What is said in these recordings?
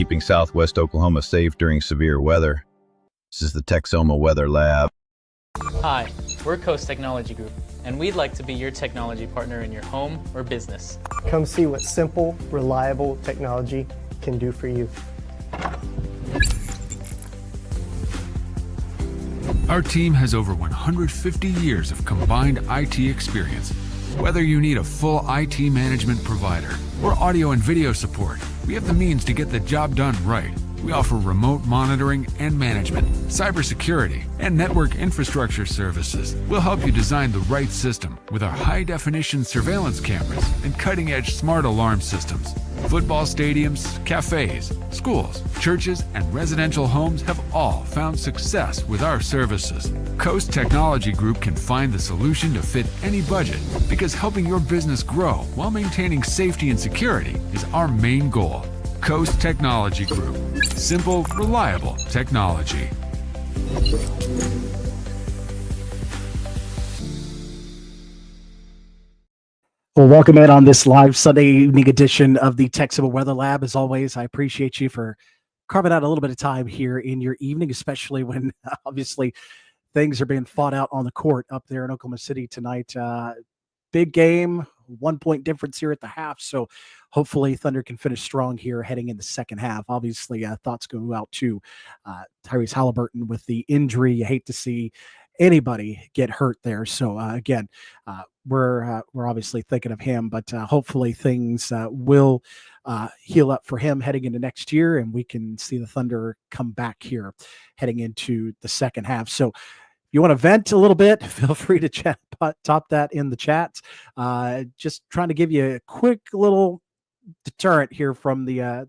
keeping Southwest Oklahoma safe during severe weather. This is the Texoma Weather Lab. Hi, we're Coast Technology Group, and we'd like to be your technology partner in your home or business. Come see what simple, reliable technology can do for you. Our team has over 150 years of combined IT experience. Whether you need a full IT management provider or audio and video support, we have the means to get the job done right. We offer remote monitoring and management, cybersecurity, and network infrastructure services. We'll help you design the right system with our high-definition surveillance cameras and cutting-edge smart alarm systems. Football stadiums, cafes, schools, churches, and residential homes have all found success with our services. Coast Technology Group can find the solution to fit any budget because helping your business grow while maintaining safety and security is our main goal. Coast Technology Group. Simple, reliable technology. Well, welcome in on this live Sunday evening edition of the Texoma Weather Lab. As always, I appreciate you for carving out a little bit of time here in your evening, especially when obviously things are being fought out on the court up there in Oklahoma City tonight. Big game, 1 point difference here at the half. So hopefully Thunder can finish strong here heading in the second half. Obviously, thoughts go out to Tyrese Halliburton with the injury. You hate to see anybody get hurt there. So again, we're obviously thinking of him, but hopefully things will heal up for him heading into next year, and we can see the Thunder come back here heading into the second half. So if you want to vent a little bit, feel free to top that in the chat. Just trying to give you a quick little deterrent here from the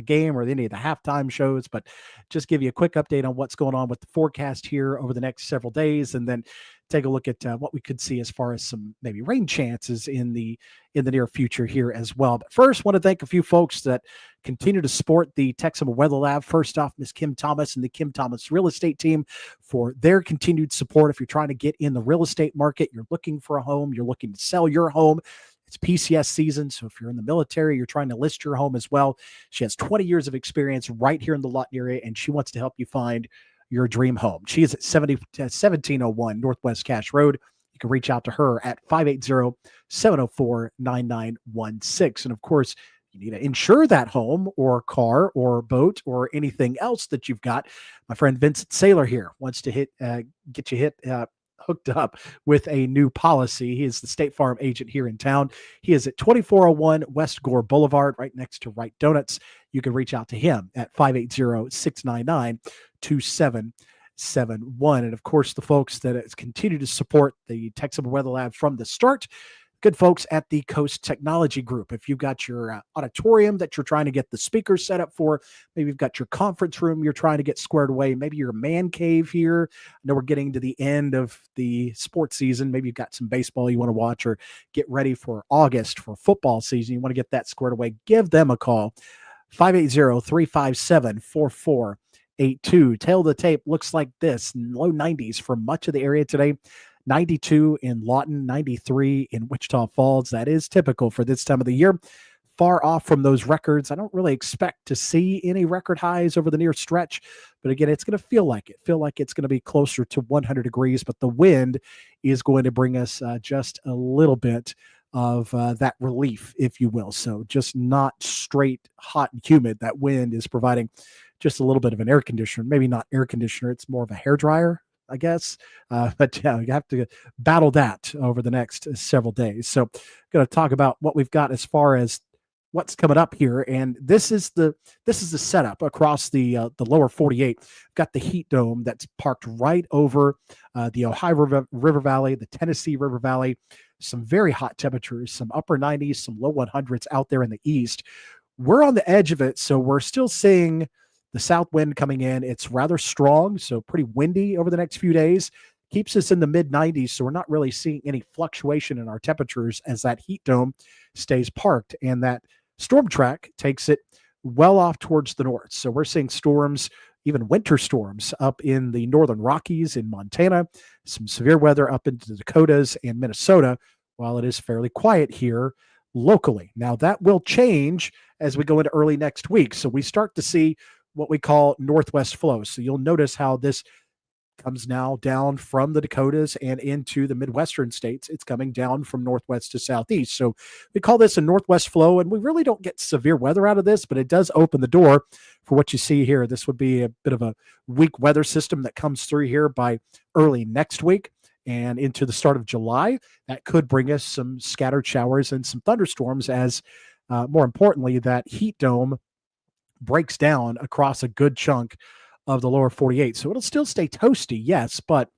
game or any of the halftime shows, but just give you a quick update on what's going on with the forecast here over the next several days, and then take a look at what we could see as far as some maybe rain chances in the near future here as well. But first, want to thank a few folks that continue to support the Texoma Weather Lab. First off, Ms. Kim Thomas and the Kim Thomas Real Estate team for their continued support. If you're trying to get in the real estate market, you're looking for a home, you're looking to sell your home, it's PCS season, so if you're in the military, you're trying to list your home as well. She has 20 years of experience right here in the Lawton area, and she wants to help you find your dream home. She is at 1701 Northwest Cache Road. You can reach out to her at 580-704-9916. And of course, you need to insure that home or car or boat or anything else that you've got. My friend Vincent Saylor here wants to get you hooked up with a new policy. He is the State Farm agent here in town. He is at 2401 West Gore Boulevard, right next to Wright Donuts. You can reach out to him at 580-699-2771. And of course, the folks that continue to support the Texoma Weather Lab from the start, good folks at the Coast Technology Group. If you've got your auditorium that you're trying to get the speakers set up for, maybe you've got your conference room you're trying to get squared away, maybe your man cave here. I know we're getting to the end of the sports season. Maybe you've got some baseball you want to watch or get ready for August for football season. You want to get that squared away. Give them a call, 580-357-4482. Tail of the tape looks like this. Low 90s for much of the area today. 92 in Lawton, 93 in Wichita Falls. That is typical for this time of the year. Far off from those records. I don't really expect to see any record highs over the near stretch, but again, it's going to feel like it. Feel like it's going to be closer to 100 degrees, but the wind is going to bring us just a little bit of that relief, if you will. So just not straight hot and humid. That wind is providing just a little bit of an air conditioner. Maybe not air conditioner. It's more of a hair dryer, I guess. But yeah, you have to battle that over the next several days. So going to talk about what we've got as far as what's coming up here. And this is the setup across the lower 48. We've got the heat dome that's parked right over the Ohio River Valley, the Tennessee River Valley. Some very hot temperatures, some upper 90s, some low 100s out there in the east. We're on the edge of it, so we're still seeing the south wind coming in. It's rather strong, so pretty windy over the next few days. Keeps us in the mid 90s, so we're not really seeing any fluctuation in our temperatures as that heat dome stays parked, and that storm track takes it well off towards the north. So we're seeing storms, even winter storms, up in the northern Rockies in Montana, some severe weather up into the Dakotas and Minnesota, while it is fairly quiet here locally. Now that will change as we go into early next week. So we start to see what we call northwest flow. So you'll notice how this comes now down from the Dakotas and into the Midwestern states. It's coming down from northwest to southeast. So we call this a northwest flow, and we really don't get severe weather out of this, but it does open the door for what you see here. This would be a bit of a weak weather system that comes through here by early next week and into the start of July. That could bring us some scattered showers and some thunderstorms as, more importantly, that heat dome breaks down across a good chunk of the lower 48. So it'll still stay toasty, yes, but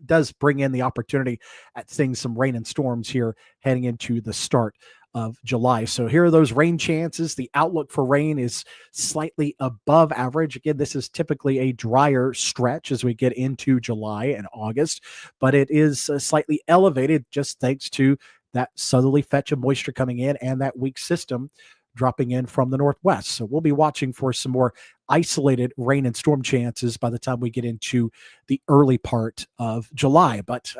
does bring in the opportunity at seeing some rain and storms here heading into the start of July. So here are those rain chances. The outlook for rain is slightly above average. Again, this is typically a drier stretch as we get into July and August, but it is slightly elevated just thanks to that southerly fetch of moisture coming in and that weak system dropping in from the northwest. So we'll be watching for some more isolated rain and storm chances by the time we get into the early part of July. But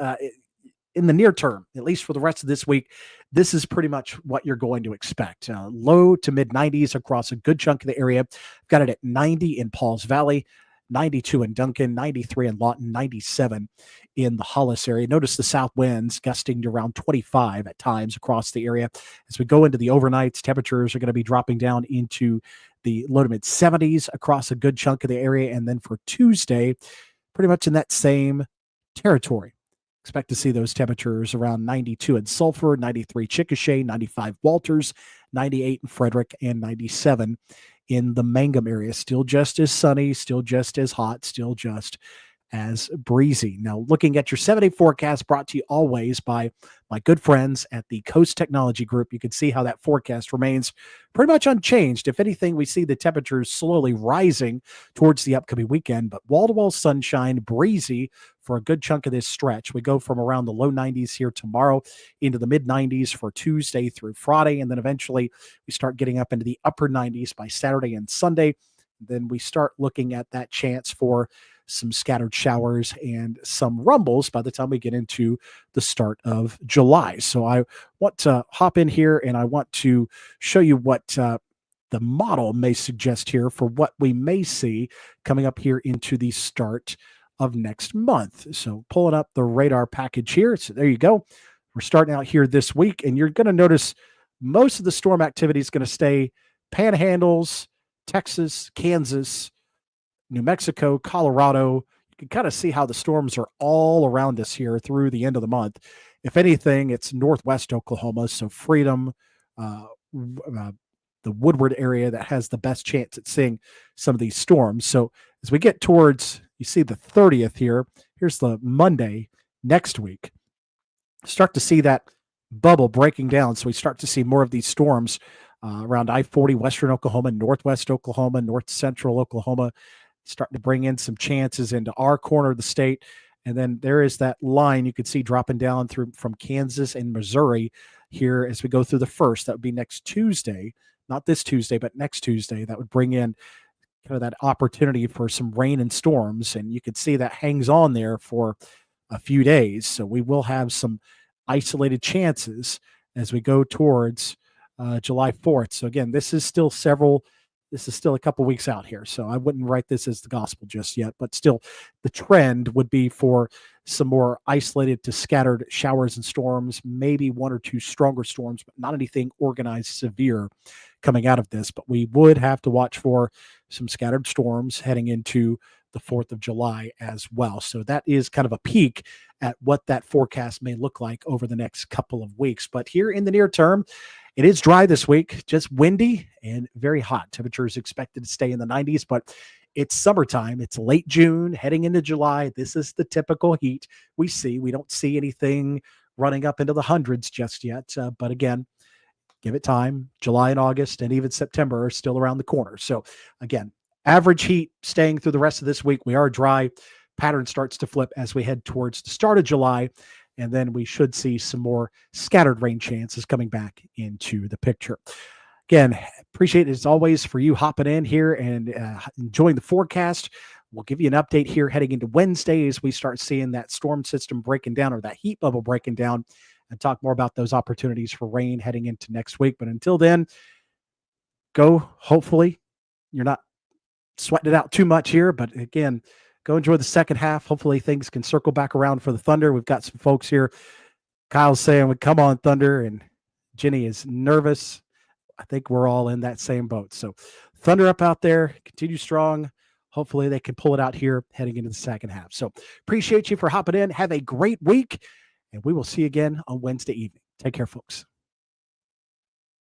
in the near term, at least for the rest of this week, this is pretty much what you're going to expect. Low to mid 90s across a good chunk of the area. Got it at 90 in Pauls Valley, 92 in Duncan, 93 in Lawton, 97 in the Hollis area. Notice the south winds gusting to around 25 at times across the area. As we go into the overnights, temperatures are going to be dropping down into the low to mid 70s across a good chunk of the area. And then for Tuesday, pretty much in that same territory. Expect to see those temperatures around 92 in Sulphur, 93 Chickasha, 95 Walters, 98 in Frederick, and 97 in the Mangum area. Still just as sunny, still just as hot, still just as breezy. Now, looking at your 7-day forecast brought to you always by my good friends at the Coast Technology Group, you can see how that forecast remains pretty much unchanged. If anything, we see the temperatures slowly rising towards the upcoming weekend, but wall-to-wall sunshine, breezy for a good chunk of this stretch. We go from around the low 90s here tomorrow into the mid 90s for Tuesday through Friday, and then eventually we start getting up into the upper 90s by Saturday and Sunday. Then we start looking at that chance for some scattered showers and some rumbles by the time we get into the start of July. So I want to hop in here and I want to show you what the model may suggest here for what we may see coming up here into the start of next month. So pulling up the radar package here. So there you go. We're starting out here this week, and you're going to notice most of the storm activity is going to stay panhandles, Texas, Kansas, New Mexico, Colorado. You can kind of see how the storms are all around us here through the end of the month. If anything, it's northwest Oklahoma, so Freedom, the Woodward area that has the best chance at seeing some of these storms. So as we get towards, you see the 30th here, here's the Monday next week, start to see that bubble breaking down. So we start to see more of these storms around I-40, western Oklahoma, northwest Oklahoma, north central Oklahoma, starting to bring in some chances into our corner of the state. And then there is that line you can see dropping down through from Kansas and Missouri here as we go through the first. That would be next Tuesday, not this Tuesday, but next Tuesday. That would bring in kind of that opportunity for some rain and storms. And you can see that hangs on there for a few days. So we will have some isolated chances as we go towards July 4th. So again, this is still a couple weeks out here. So I wouldn't write this as the gospel just yet, but still the trend would be for some more isolated to scattered showers and storms, maybe one or two stronger storms, but not anything organized severe coming out of this. But we would have to watch for some scattered storms heading into the 4th of July as well. So that is kind of a peek at what that forecast may look like over the next couple of weeks. But here in the near term, it is dry this week, just windy and very hot. Temperatures expected to stay in the 90s, but it's summertime. It's late June, heading into July. This is the typical heat we see. We don't see anything running up into the hundreds just yet. But again, give it time. July and August and even September are still around the corner. So again, average heat staying through the rest of this week. We are dry. Pattern starts to flip as we head towards the start of July. And then we should see some more scattered rain chances coming back into the picture. Again, appreciate it as always for you hopping in here and enjoying the forecast. We'll give you an update here heading into Wednesday as we start seeing that storm system breaking down or that heat bubble breaking down, and talk more about those opportunities for rain heading into next week. But until then, go. Hopefully, you're not sweating it out too much here, but again, go enjoy the second half. Hopefully, things can circle back around for the Thunder. We've got some folks here. Kyle's saying, "Come on, Thunder," and Jenny is nervous. I think we're all in that same boat. So, Thunder up out there, continue strong. Hopefully, they can pull it out here heading into the second half. So, appreciate you for hopping in. Have a great week, and we will see you again on Wednesday evening. Take care, folks.